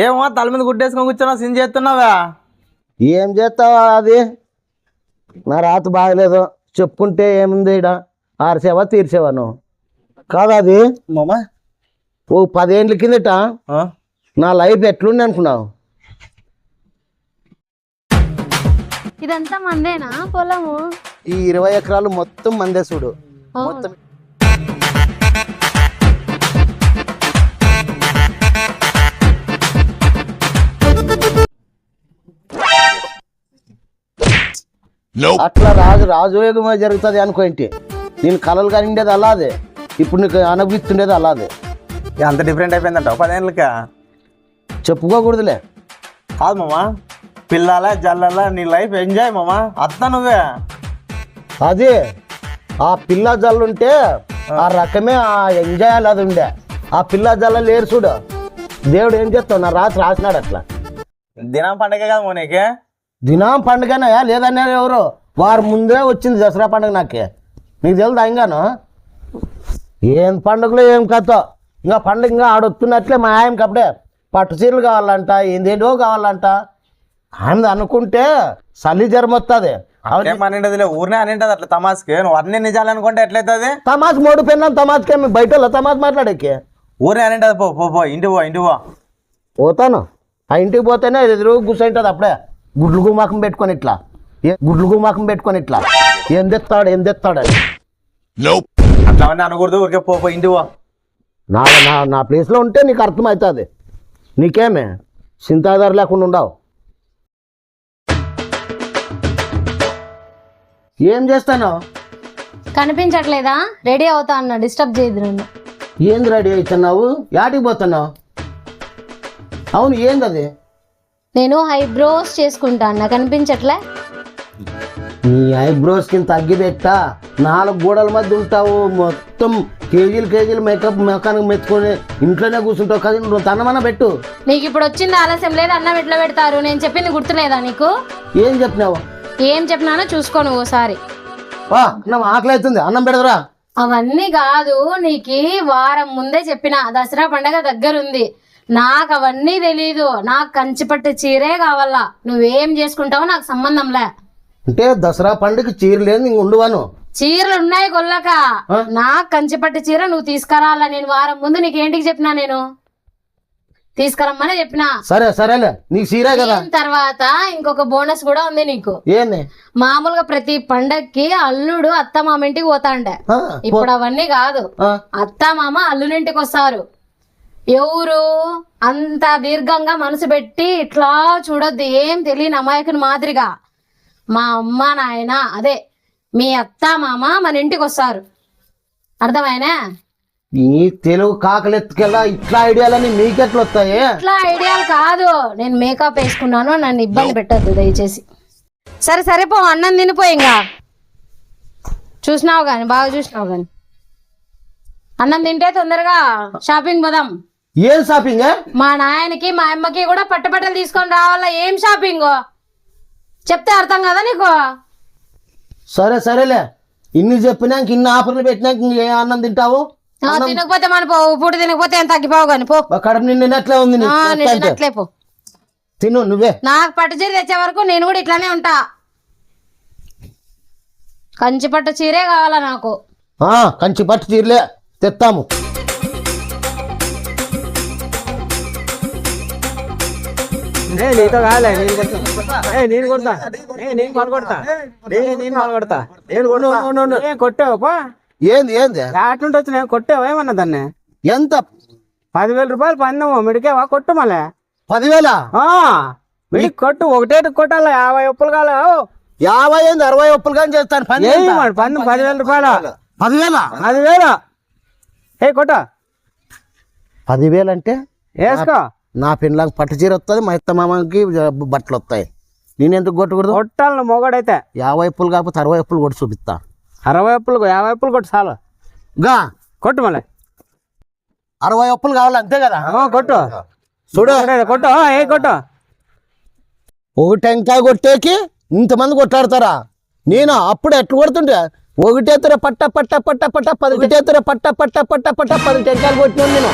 ఏమో తల మీద గుడ్డేసుకొని కూర్చున్నావు, సిన్ చేస్తున్నావా? ఏం చేస్తావా? అది నా రాత బాగలేదు, చెప్పుకుంటే ఏముంది ఇడ ఆర్సేవా తీర్చేవా నువ్వు కాదా? అది మామా ఓ 10 ఏళ్ళ కిందట నా లైఫ్ ఎట్లుంది అనుకున్నావు? ఇదంతా మందేనా పొలము? ఈ 20 ఎకరాలు మొత్తం మందే చూడు. మొత్తం అట్లా రాజయోగం జరుగుతుంది అనుకోండి. నేను కలలు కానిండేది అలాదే, ఇప్పుడు నీకు అనుభవిస్తుండేది అలాదే. అంత డిఫరెంట్ అయిపోయిందంట 10 ఏళ్ళకా? చెప్పుకోకూడదులే. కాదు మామా, పిల్లల జల్లల నీ లైఫ్ ఎంజాయ్ మామా. అత్తా నువ్వే అది ఆ పిల్ల జల్లుంటే ఆ రకమే ఆ ఎంజాయ్ అది ఉండే. ఆ పిల్ల జల్ల లేరు చూడు. దేవుడు ఏం చేస్తావు, నా రాత్రి రాసినాడు అట్లా. దినం పండగ కదా మోనీకే. దినం పండుగనే లేదన్నారు ఎవరు? వారం ముందే వచ్చింది దసరా పండుగ. నాకే నీకు తెలుదా? ఇంకాను ఏం పండుగలో ఏం కథ. ఇంకా పండుగ ఇంకా ఆడొస్తున్నట్లే మా ఆయనకి అప్పుడే పట్టు చీరలు కావాలంట, ఏందేంటో కావాలంట. ఆయన అనుకుంటే చలి జ్వరం వస్తుంది. అనింటది ఊరినే అనింటది అట్లా తమాస్కి. నువ్వు అన్ని నిజాలు అనుకుంటే ఎట్లయితుంది? తమాస్ మోడు పెన్నాను తమాస్కే బయట తమాస్ మాట్లాడేకి ఊరినే అనింటది. పో ఇంటి పో. పోతాను. ఆ ఇంటికి పోతేనే ఎదురు కూర్చుంటుంది అప్పుడే గుడ్లు గుమాకం పెట్టుకొని ఇట్లా ఏం తెస్తాడు అని. అట్లా అనకూడదు. ఊరికే పో ఇంటి పో. నా ప్లేస్లో ఉంటే నీకు అర్థమవుతుంది. నీకేమే చింతాదారు లేకుండా ఉండవు. ఏం చేస్తాను? కనిపించట్లేదా? రెడీ అవుతా అన్న, డిస్టర్బ్ చేయదు నన్ను. ఏంది రెడీ అవుతున్నావు? యాటికి పోతున్నావు? అవును ఏంది అది? నేను ఐబ్రోస్ చేసుకుంటా అన్న, కనిపించట్లే? నీ ఐబ్రోస్ కింద తగ్గి పెట్టా 4 గోడల మధ్య ఉంటావు. మొత్తం కేజీలు మేకప్ మెకానిక్ మెత్తుకొని ఇంట్లోనే కూర్చుంటావు కదా. నువ్వు తనమన్నా పెట్టు. నీకు ఇప్పుడు వచ్చింది ఆలస్యం లేదు. అన్నం ఎట్లా పెడతారు? నేను చెప్పింది గుర్తులేదా నీకు? ఏం చెప్పినావు? ఏం చెప్పినానో చూసుకో నువ్వు ఓసారి. ఆకలి అవుతుంది, అన్నం పెడదరా. అవన్నీ కాదు, నీకు వారం ముందే చెప్పిన దసరా పండగ దగ్గరుంది. నాకు అవన్నీ తెలీదు. నాకు కంచిపట్టు చీరే కావాలా. నువ్వేం చేసుకుంటావో నాకు సంబంధంలే. అంటే దసరా పండుగ చీర లేదు ఇంక ఉండవాను? చీరలు ఉన్నాయి కొల్లక. నాకు కంచిపట్టు చీర నువ్వు తీసుకురాలా. నేను వారం ముందు నీకేంటికి చెప్పినా? నేను తీసుకురమ్మనే చెప్పినా. సరేలే, నీకు చీరే కదా. తర్వాత ఇంకొక బోనస్ కూడా ఉంది నీకు. ఏంది? మామూలుగా ప్రతి పండక్కి అల్లుడు అత్త మామ ఇంటికి పోతాండే. ఇప్పుడు అవన్నీ కాదు. అత్త మామ అల్లునింటికి వస్తారు. ఎవరు అంత దీర్ఘంగా మనసు పెట్టి ఇట్లా చూడొద్దు. ఏం తెలియని అమాయకుని మాదిరిగా మా అమ్మ నాయన అదే మీ అత్త మామ మన ఇంటికి వస్తారు. అర్థమైనా? ఈ తెలుగు కాకలెత్తుకెళ్ళా ఇట్లా ఐడియాలని మీకెట్లు వస్తాయి? ఇట్లా ఐడియాలు కాదు. నేను మేకప్ వేసుకున్నాను, నన్ను ఇబ్బంది పెట్టద్దు దయచేసి. సరే పో, అన్నం తినిపో. ఇంకా చూసినావు గాని, బాగా చూసినావు గాని. అన్నం తింటే తొందరగా షాపింగ్ పోదాం. ఏం షాపింగ్? మా నాయనకి మా అమ్మకి కూడా పట్టుబట్టలు తీసుకొని రావాలా. ఏం షాపింగ్ చెప్తే అర్థం కదా నీకు? సరేలే, ఇన్ని చెప్పినాక ఇన్ని ఆఫర్లు పెట్టినాక ఏ అన్నం తింటావు? తినకపోతే మన పో, పూట తినకపోతే ఏం తగ్గిపోవు కానీ పో. కడుపు నిన్నట్లే ఉంది. నిన్నట్లే పో. తిను నువ్వే. నాకు పట్టు చీర తెచ్చే వరకు నేను కూడా ఇట్లానే ఉంటా. కంచి పట్టు చీరే కావాలా నాకు. కంచి పట్టు చీరలే తెస్తాము. నీతో కాలే, నేను కొడతా. కొట్టావు ఏంది అట్లుంటే వచ్చి కొట్టావు ఏమన్నా దాన్ని? ఎంత? 10,000 రూపాయలు పందెము మిడికేవా? కొట్టు మళ్ళీ 10,000 మిడికి కొట్టు. ఒకటే కొట్టాలి. 50 ఒప్పులు కాల. 50 ఏంది 60 ఒప్పులు కానీ చేస్తాను. పందెం 10,000 రూపాయలు. 10,000 ఏ కొట్ట. 10,000 అంటే వేసుకో. నా పిల్లలకు పట్టు చీర వస్తుంది, మా ఇత్త మామకి బట్టలు వస్తాయి. నేను ఎందుకు కొట్టకూడదు? కొట్టాలి మొగడైతే. 50 ఒప్పులు కాకపోతే 60 ఒప్పులు కొట్టి చూపిస్తా. 60 ఒప్పులు 50 ఒప్పులు కొట్టు చాలు. కొట్టు మళ్ళీ 60 ఒప్పులు కావాలి అంతే కదా? కొట్టు. చూడు కొట్టు. కొట్టు. ఒక టెంకాయ కొట్టేకి ఇంతమంది కొట్లాడతారా? నేను అప్పుడు ఎట్లా కొడుతుంటే ఒకటేతర పట్ట పట్ట పట్ట పట్ట 10 పట్ట పట్ట పట్ట పట్ట 10 టెంకాయలు కొట్టినాను నేను.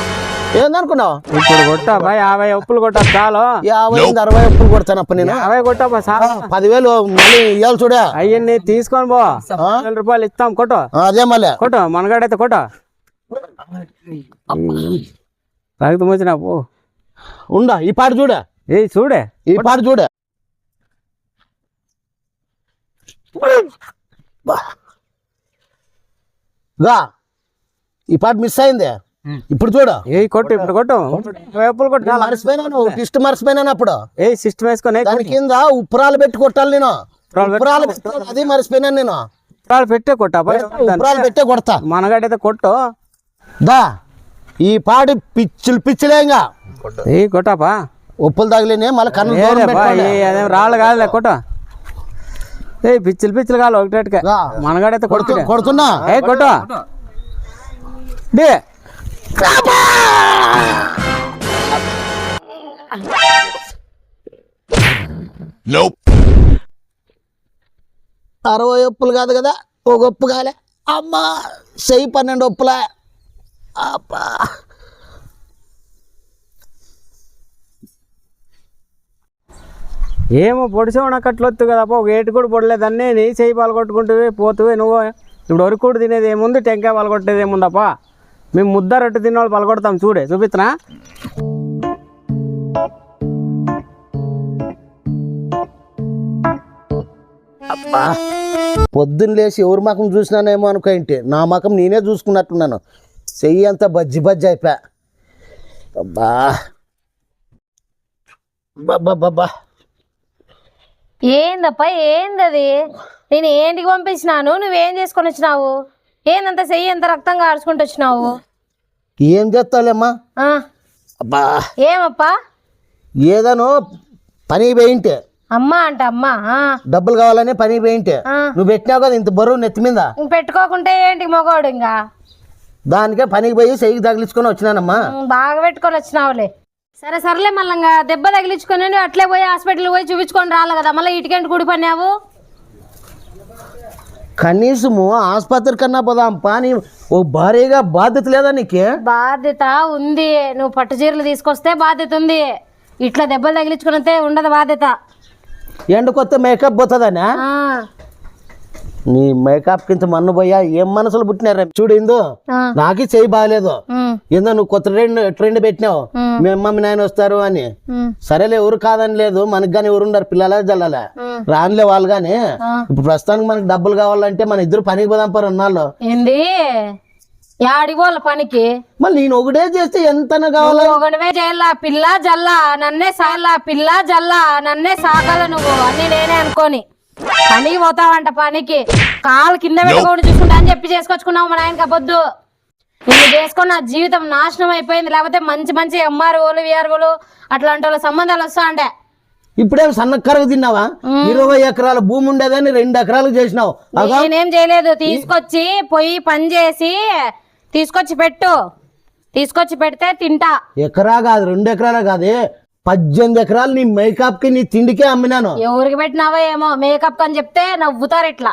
ఏందనుకున్నావు? ఇప్పుడు కొట్టాపా 50 ఒప్పులు కొట్టా చాలు. 50 60 ఒప్పులు కొడతానప్ప నేను. 50 కొట్టాపా చాలు. 10,000 మళ్ళీ ఇవ్వాలి చూడా. అయ్యన్ని తీసుకొని పో, 1000 రూపాయలు ఇస్తాం. కొట్టు అదే మళ్ళీ కొట్టు, మనగాడైతే కొట్టు. రక్తం వచ్చినా పో. ఉండా ఈ పాట చూడ, చూడే ఈ పాట చూడ. గా ఈ పాట మిస్ అయింది. ఇప్పుడు చూడు. కొట్టు, ఇప్పుడు కొట్టు. 20 ఒప్పులు కొట్టు. మర్చిపోయినాను, లిస్ట్ మర్చిపోయినాను. అప్పుడు సిస్టమ్ వేసుకొని దాని కింద ఉప్పురాలు పెట్టి కొట్టాలి నేను. ఉప్పురాలు అది మర్చిపోయినాను నేను. ఉప్పురాలు పెట్టే కొట్టాపా. ఉప్పురాలు పెట్టే కొడతా. మనగాడైతే కొట్టు. దా ఈ పాడి పిచ్చులే ఇంకా కొట్టాపా. ఉప్పులు తగిలినే మళ్ళీ కన్ను అదేం రాళ్ళు కాదులే కొట్టు. పిచ్చిలు కాదు ఒకటేటికే. మనగాడైతే కొడుతున్నా. కొట్టు. డే 60 ఒప్పులు కాదు కదా, ఒక ఒప్పు కాలే. అమ్మా చెయ్యి 12 ఒప్పులా. అబ్బా ఏమో పొడిచావు నాకు అట్లా వద్దు కదప్ప. ఒక ఏటు కూడా పొడలేదన్నీ నీ చెయ్యి పాలు కొట్టుకుంటువి పోతువి నువ్వు. ఇప్పుడు వరకు కూడా తినేది ఏముంది, టెంకాయ పాలు కొట్టేది ఏముందప్ప. మేము ముద్ద రొట్టె తినేవాళ్ళు పాలు కొడతాం. చూడే చూపిస్తున్నా. అబ్బా పొద్దున్న లేచి ఎవరి మకం చూసినానేమో అనుకోండి, నా మకం నేనే చూసుకున్నట్టున్నాను. చెయ్యి అంతా బజ్జి అయిపోయా. అబ్బా బాబా ఏందప్ప ఏందది? నేను ఏంటికి పంపించినాను, నువ్వేం చేసుకొని వచ్చినావు? ఏందంత చెయ్యి ఎంత రక్తంగా ఆడుచుకుంటూ వచ్చినావు? ఏం చేస్తావులేమ్మా. అబ్బా ఏమప్పా? ఏదనో పని పోయింటే అమ్మా అంట అమ్మా డబ్బులు కావాలని పని పోయింటే నువ్వు పెట్టినావు కదా ఇంత బరువు నెత్తి మీద. పెట్టుకోకుంటే ఏంటి మగవాడు ఇంకా? దానికే పనికి పోయి చెయ్యి తగిలించుకొని వచ్చినానమ్మా. బాగా పెట్టుకొని వచ్చినావులే. సరేలే మళ్ళీ దెబ్బ తగిలించుకొని అట్లే పోయి హాస్పిటల్ పోయి చూపించుకొని రాలి కదా, మళ్ళీ ఇటుకెంటి గుడి పన్నావు. కనీసము ఆసుపత్రి కన్నా పోదాంపా. నీ ఓ భారీగా బాధ్యత లేదా నీకే? బాధ్యత ఉంది. నువ్వు పట్టు చీరలు తీసుకొస్తే బాధ్యత ఉంది. ఇట్లా దెబ్బలు తగిలించుకున్నతే ఉండదు బాధ్యత. ఎండకొత్త మేకప్ పోతుందనా? నీ మేకప్ కింద మన్ను పోయా. ఏం మనసులు పుట్టినారా చూడు. ఇందు నాకే చెయ్యి బాగలేదు. ఏందో నువ్వు కొత్త ట్రెండ్ పెట్టినావు, మీ అమ్మ నాయన వస్తారు అని. సరేలే ఎవరు కాదని లేదు, మనకు గానీ ఎవరు ఉండరు, పిల్లలే జల్లలే రానిలే వాళ్ళు. గానీ ఇప్పుడు ప్రస్తుతానికి మనకి డబ్బులు కావాలంటే మన ఇద్దరు పనికి పోదాం పరు అన్నాళ్ళు. ఏంది యాడి వాళ్ళ పనికి? మళ్ళీ నేను ఒకటే చేస్తే ఎంతనా కావాలి? ఒకటివే చేయాల పిల్ల జల్లా నన్నే సాయాల, పిల్ల జల్లా నన్నే సాగాల. నువ్వు అన్ని నేనే అనుకోని పనికి పోతావంట. పనికి కాలు కింద పెట్టుకోండి చూసుకుంటా అని చెప్పి చేసుకొచ్చుకున్నావు మా నాయనకి అబద్దు. నువ్వు చేసుకొని నా జీవితం నాశనం అయిపోయింది. లేకపోతే మంచి మంచి ఎంఆర్ఓలు విఆర్ఓలు అట్లాంటి వాళ్ళ సంబంధాలు వస్తా అంటే. ఇప్పుడేం సన్నక్కరకు తిన్నావా? 20 ఎకరాల భూమి ఉండేదాన్ని 2 ఎకరాలు చేసినావు. నేనేం చేయలేదు. తీసుకొచ్చి పోయి పని చేసి తీసుకొచ్చి పెట్టు. తీసుకొచ్చి పెడితే తింటా. ఎకరా కాదు 2 ఎకరాలే కాదు 18 ఎకరాలు నీ మేకప్ కి నీ తిండికే అమ్మినాను. ఎవరికి పెట్టినావో ఏమో మేకప్ అని చెప్తే నవ్వుతారు ఇట్లా.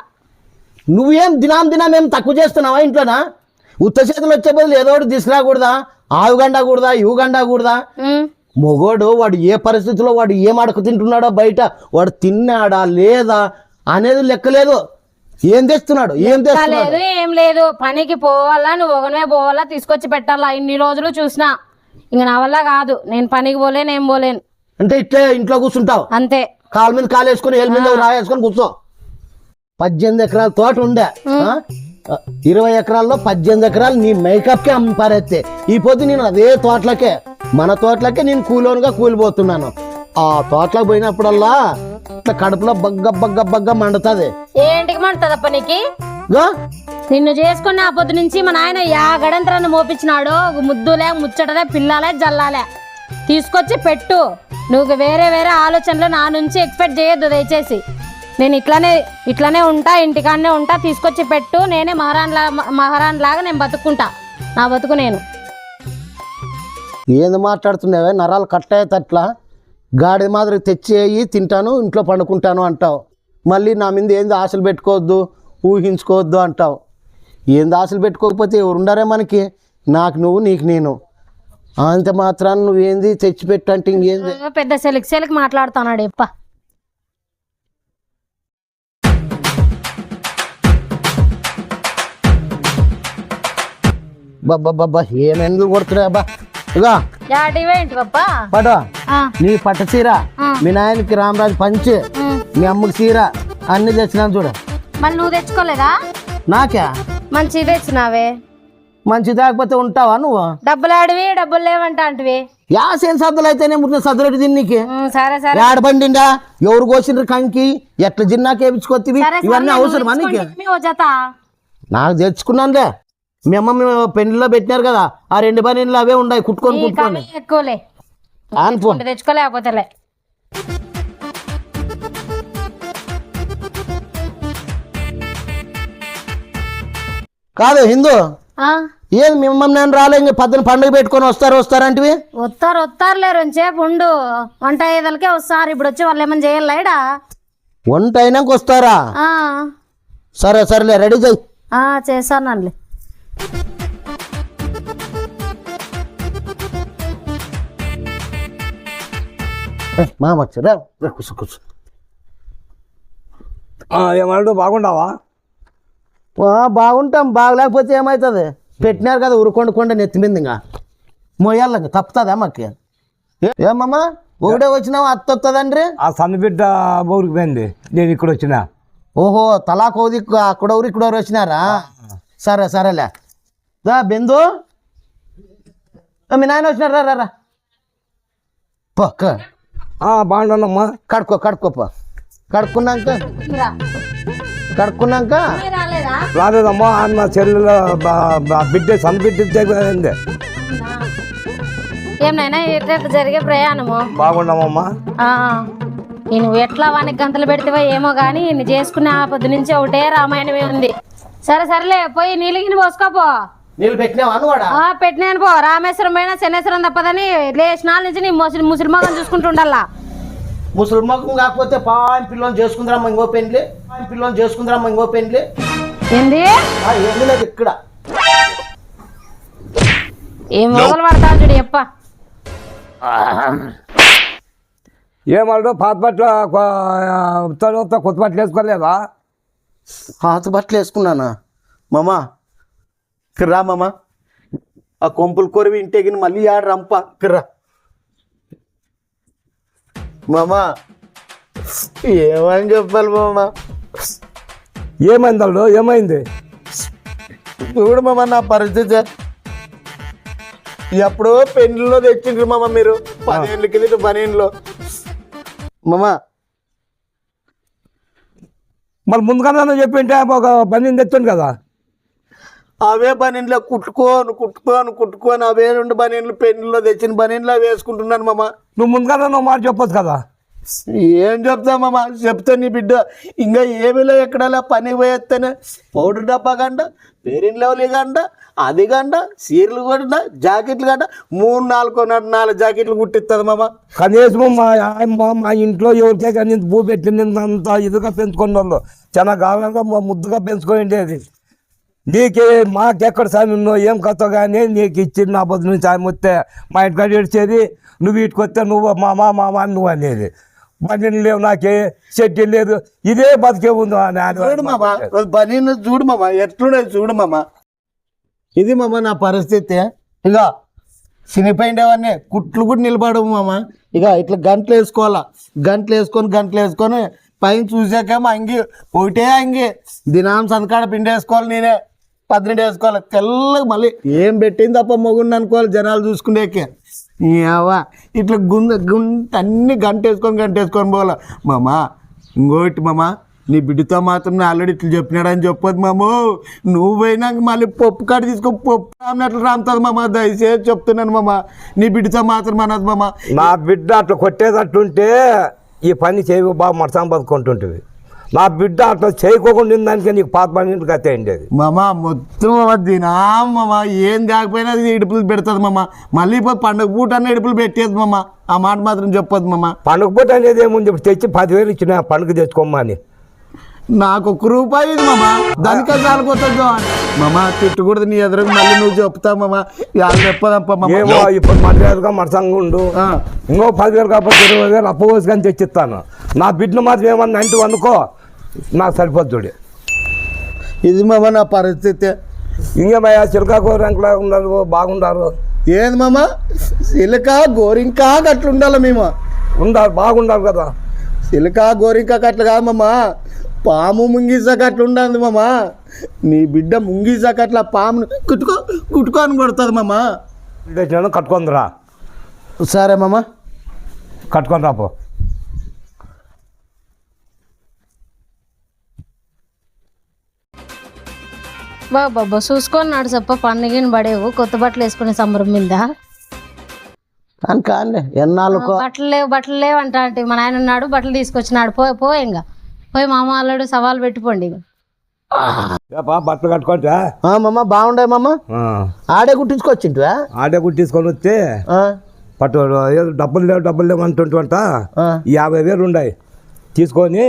నువ్వేం దినం ఏం తక్కువ చేస్తున్నావా ఇంట్లోనా? ఉత్త చేతులు వచ్చే బదులు ఏదో ఒకటి తీసుకురాకూడదా? ఆవు గండకూడదా, ఇవు గండకూడదా? మొగోడు వాడు ఏ పరిస్థితిలో వాడు ఏం అడక తింటున్నాడో బయట, వాడు తిన్నాడా లేదా అనేది లెక్కలేదు. ఏం తెస్తున్నాడు, ఏం తెస్తున్నాడు? ఏం లేదు. పనికి పోవాలా, నువ్వు ఒకనే పోవాలా, తీసుకొచ్చి పెట్టాలా. ఇన్ని రోజులు చూసినా ఇంక నా వల్ల కాదు. నేను పనికి పోలేను, ఏం పోలేను. అంటే ఇట్లే ఇంట్లో కూర్చుంటావు అంతే. కాలు మీద కాలు వేసుకొని ఏళ్ళ మీద రాయేసుకొని కూర్చో. 18 ఎకరాల తోట ఉండే, 20 ఎకరాల్లో 18 ఎకరాలు నీ మేకప్ కే అమ్మిపారేస్తే. ఈ పొద్దు నేను అదే తోటలకే, మన తోటలకే నేను కూలోనుగా కూలిపోతున్నాను. ఆ తోటలోకి పోయినప్పుడల్లా ఇట్లా కడుపులో బగ్గ మండుతుంది. ఏంటికి మండుతుందప్ప నీకు? నిన్ను చేసుకున్న ఆ పొద్దు నుంచి మా నాయన గడంతరాన్ని మోపించినాడు. ముద్దులే ముచ్చటలే పిల్లలే జల్లాలే. తీసుకొచ్చి పెట్టు. నువ్వు వేరే ఆలోచనలు నా నుంచి ఎక్స్పెక్ట్ చేయొద్దు దయచేసి. నేను ఇట్లానే ఉంటా, ఇంటికాడనే ఉంటా. తీసుకొచ్చి పెట్టు. నేనే మహారాణి లాగా నేను బతుకుంటా. నా బతుకు నేను. ఏంది మాట్లాడుతున్నావే? నరాలు కట్టయ్యేటట్లా గాడి మాదిరి తెచ్చి తింటాను, ఇంట్లో పండుకుంటాను అంటావు. మళ్ళీ నా మీద ఏంది ఆశలు పెట్టుకోవద్దు, ఊహించుకోవద్దు అంటావు. ఏంది ఆశలు పెట్టుకోకపోతే ఎవరుండారే మనకి? నాకు నువ్వు, నీకు నేను. అంత మాత్రాన్ని నువ్వేంది తెచ్చిపెట్టు అంటే ఇంకేంది? పెద్ద సెలికి మాట్లాడుతున్నాడు ఎప్ప. బాబా ఏం ఎండలు కొడుతున్నాయి అబ్బా. ఇగా ఏంటి బాబా పట నీ పట్ట చీర, మీ నాయనకి రామరాజు పంచి, మీ అమ్మకి చీర అన్ని తెచ్చినాను చూడు. మళ్ళీ నువ్వు తెచ్చుకోలేదా? నాకే మంచి తెచ్చినావే. మంచి దాకపోతే ఉంటావా నువ్వు? డబ్బులు ఆడివి, డబ్బులు లేవంట అంటివి. యాసేం సద్దులు అయితేనే ముట్టిన సద్దులెట్టి దీనికి సరే సరే. ఏడబండిండా, ఎవరు కోసిండ్రు కంకి, ఎట్లా జిన్నాకి వేపించుకొత్తివి, ఇవన్నీ అవసరం మనకి. జత నాకు తెచ్చుకున్నానులే. మీ అమ్మ పెళ్లిలో పెట్టినారు కదా, ఆ 2 బనీన్లు అవే ఉన్నాయి కుట్టుకొని ఎక్కువలే తెచ్చుకోలేకపోతేలే. కాదు హిందూ, ఏది మీ అమ్మ నేను రాలే, ఇంక పద్దెన పండుగ పెట్టుకొని వస్తారంటివి? వస్తారులే, రెండుసేపు ఉండు. వంట అయ్యేదలకే వస్తారు. ఇప్పుడు వచ్చి వాళ్ళు ఏమని చేయాలడా? వంట అయినాక వస్తారా? సరే సరేలే, రెడీ చేయి. చేస్తానండి. మా వచ్చారా? కూర్చో కూర్చో. ఏమన్నా బాగుండావా? బాగుంటాం, బాగలేకపోతే ఏమవుతుంది? పెట్టినారు కదా ఉరుకొండకుండా నెత్తిమింది, ఇంకా మొయ్యాల తప్పుతుందా మాకు? ఏమమ్మా ఒకటే వచ్చినావు, అత్త వస్తుందండ్రి? ఆ సన్నబిడ్డ ఊరికి పోయింది, నేను ఇక్కడ వచ్చినా. ఓహో, తలా కోది అక్కడ ఊరు ఇక్కడ ఊరు వచ్చినారా? సరే సరేలే. దా బిందు, మీ నాయన వచ్చినారా? రా పక్క బాగుండమ్మా. కడుక్కోపా. కడుక్కున్నాక రాలేదమ్మా. నా చెల్లెలు బిడ్డ సన్నబిడ్డ ఏమైనా ఎట్లా జరిగే ప్రయాణము బాగుండమ్మా. నేను ఎట్లా వానికి గంటలు పెడితేవో ఏమో కానీ నేను చేసుకునే ఆ పొద్దు నుంచి ఒకటే రామాయణమే ఉంది. సరే సరేలే, పోయి నీళ్ళగిని పోసుకోపో. పెట్టినాను పో. రామేశ్వరం పోయినా శనేశ్వరం తప్పదని లేచినాల నుంచి నీ ముసలిమగం చూసుకుంటుండల్లా. ముసలిమగం కాకపోతే పాన్ పిల్లని చేసుకుందాం ఇంకో పెండ్లి, ఏంది ఏమి లేదు ఇక్కడ. ఏం మొదలు పడతా చూడు ఎప్ప. ఏమన్నా పాత బట్టలు కొత్త బట్టలు వేసుకోలేదా? పాత బట్టలు వేసుకున్నానా మామా? కిర్రా మామా, ఆ కొంపులు కొరివి ఇంటికి మళ్ళీ ఆడ రంప కిర్రా మామా. ఏమని చెప్పాలి మామా? ఏమైంది అల్లుడు? ఏమైంది చూడు మామా నా పరిస్థితి. ఎప్పుడో పెళ్లిలో తెచ్చిండ్రు మామ మీరు, 10 ఏళ్ళ కింద బనీన్లో మామా. మరి ముందుగానే చెప్పింటే ఒక బనీన్ తెచ్చాను కదా. అవే బనీన్లో కుట్టుకోను అవే 2 బనీన్లు పెళ్లిలో తెచ్చిన బనీన్లో వేసుకుంటున్నాను మామ. నువ్వు ముందుగానే నువ్వు మాట చెప్పొచ్చు కదా. ఏం చెప్తా మామ? చెప్తా నీ బిడ్డ ఇంకా ఏమిలో ఎక్కడలా పని పోయేస్తానే. పౌడర్ డబ్బా గంట, పేరిన్ లెవెల్ గంట, అది గంట, సీరలు గంట, జాకెట్లు గంట, 3-4 జాకెట్లు కుట్టిస్తుంది మామ. కనీసం మా ఇంట్లో ఎవరికే కానీ భూ పెట్టింది అంత ఇదిగా పెంచుకున్న వాళ్ళు చాలా గాలంగా ముద్దుగా పెంచుకొని ఉండేది. నీకే మాకెక్కడ సామి ఉన్నావు ఏం కథ కానీ నీకు ఇచ్చింది నా బొద్దు నుంచి సామి వస్తే మా ఇంటికాడ ఏడ్చేది. నువ్వు వీటికి వస్తే నువ్వు మామ అని నువ్వు అనేది. బనీన్ లేవు, నాకే షెడ్డీ లేదు, ఇదే బతికే ఉంది. చూడు మామ, బనీన్ చూడు మామ, ఎట్లుండే చూడు మామ. ఇది మామ నా పరిస్థితి. ఇక చినిపోయిండేవన్నీ కుట్లు కూడా నిలబడవు మామ. ఇక ఇట్లా గంటలు వేసుకొని పైన చూసాకేమో అంగి ఒకటే అంగి దినాం సంతకాడ పిండి వేసుకోవాలి, నేనే 12 వేసుకోవాలి తెల్లగా. మళ్ళీ ఏం పెట్టింది తప్ప మొగుండి అనుకోవాలి జనాలు చూసుకునేకే. ఇట్లా అన్ని గంట వేసుకొని పోవాలి మామ. ఇంకోటి మామ, నీ బిడ్డతో మాత్రం నేను ఆల్రెడీ ఇట్లా చెప్పినాడని చెప్పొద్దు మామూ. నువ్వు పోయినాక మళ్ళీ పప్పు కాడ తీసుకొని పప్పు రామనట్లు రాముతుంది మామ. దయచేసి చెప్తున్నాను మామ, నీ బిడ్డతో మాత్రం అనదు మామ. నా బిడ్డ అట్లా కొట్టేటట్టుంటే ఈ పని చేయ బాగా మరసం బతుకుంటుంటుంది. నా బిడ్డ అట్లా చేయకోకుండా దానికే నీకు పాత పని కథ ఉండేది మామ. మొత్తం దినా మామ ఏం దాకపోయినా ఇడుపులు పెడుతుంది మామ. మళ్ళీ ఇప్పుడు పండుగ పూట అన్న ఇడుపులు పెట్టేది మామ. ఆ మాట మాత్రం చెప్పొద్దు మామ. పండుగ పూట అనేది ఏముంది, ఇప్పుడు తెచ్చి 10,000 ఇచ్చిన పండుగ తెచ్చుకోమ్మా అని. నాకు 1 రూపాయి ఇది మామ, దానికే చాలుకోతుంది మామ. తిట్టకూడదు నీ ఎదురుగా, మళ్ళీ నువ్వు చెప్తావు మామ. వాళ్ళు చెప్పదంప మామ. ఏమో ఇప్పుడు మర్యాదగా మరసంగా ఉండు. ఇంకో 10,000 కాకపోతే 20,000 అప్పు పోసుకొని తెచ్చిస్తాను. నా బిడ్డను మాత్రం ఏమన్నా అంటూ అనుకో, నాకు సరిపోద్దుడి. ఇది మామ నా పరిస్థితి. ఇంకేమయ్యా చిలకాకు రంకులా ఉన్నారు, బాగుండారు. ఏంది మామ, సిలిక గోరింకా అట్లా ఉండాలి మేము. ఉండాలి, బాగుండాలి కదా. సిలిక గోరింకా అట్లా కాదు మామ, పాము ముంగీసాక అట్లా ఉండాలి మామ. నీ బిడ్డ ముంగీసాక అట్లా పాముని కుట్టుకొని కొడుతుంది మామ. నేను కట్టుకుందిరా. సరే మామ, కట్టుకొని రాపో. బాబా చూసుకొని నడుసప్ప, పండుగని పడేవు, కొత్త బట్టలు వేసుకునే సంబరం మీద. కానీ కానీ ఎన్నాళ్ళకో బట్టలు లేవు అంట. అంటే మా నాయన ఉన్నాడు, బట్టలు తీసుకొచ్చినాడు. పోయి ఇంకా పోయి మామ అల్లుడు సవాలు పెట్టుకోండి. బట్టలు కట్టుకుంటా మామ బాగుండే మామ. ఆడే కుట్టించుకొచ్చింటివా? ఆడే కుట్టించుకొని వస్తే పట్టు డబ్బులు లేవు అంటుంట. 50,000 ఉన్నాయి తీసుకొని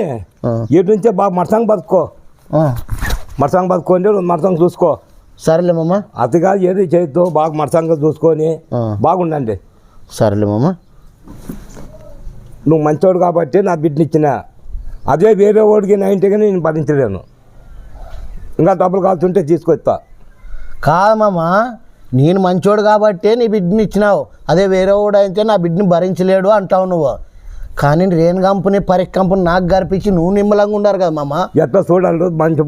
ఇటు నుంచే బాగా మరసంగా బతుకో. మరసంగా బతుకోండి, మరసంగా చూసుకో. సరేలే మామ. అతిగా ఏది చేయొద్దు, బాగా మరసంగా చూసుకొని బాగుండండి. సరేలే మామ. నువ్వు మంచోడు కాబట్టి నా బిడ్డనిచ్చిన, అదే వేరే వాడికి 90 కానీ నేను భరించలేను. ఇంకా డబ్బులు కావాల్సింటే తీసుకొస్తా. కాదు మామ, నేను మంచోడు కాబట్టి నీ బిడ్డని ఇచ్చినావు. అదే వేరే వాడు అయితే నా బిడ్డని భరించలేడు అంటావు నువ్వు. కానీ రేణు కంపెనీ పరిక్ కంపెనీ నాకు గర్పించి నువ్వు నిమ్మలంగా ఉండారు కదా మామ. ఎట్లా చూడండి, మంచి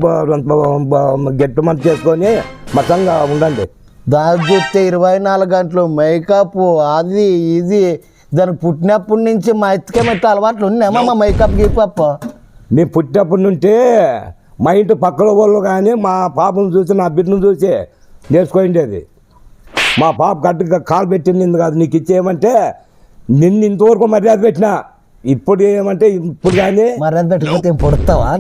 గట్టి మంచి చేసుకొని మతంగా ఉండండి. దాని చూస్తే 24 గంటలు మేకప్ అది ఇది. దానికి పుట్టినప్పటి నుంచి మా ఎత్తుకే మెట్ట అలవాట్లు ఉన్నాయమ్మా మా మేకప్ గీకప్. మేము పుట్టినప్పటి నుండి మా ఇంటి పక్కల వాళ్ళు కానీ మా పాపను చూసి నా బిడ్డను చూసి నేర్చుకోండి. మా పాప గట్టిగా కాలు పెట్టింది కాదు నీకు ఇచ్చేయమంటే నిన్ను ఇంతవరకు మర్యాద పెట్టినా. ఇప్పుడు ఏమంటే ఇప్పుడు కానీ మర్యాద పెట్టుకుంటే పొడుస్తావా?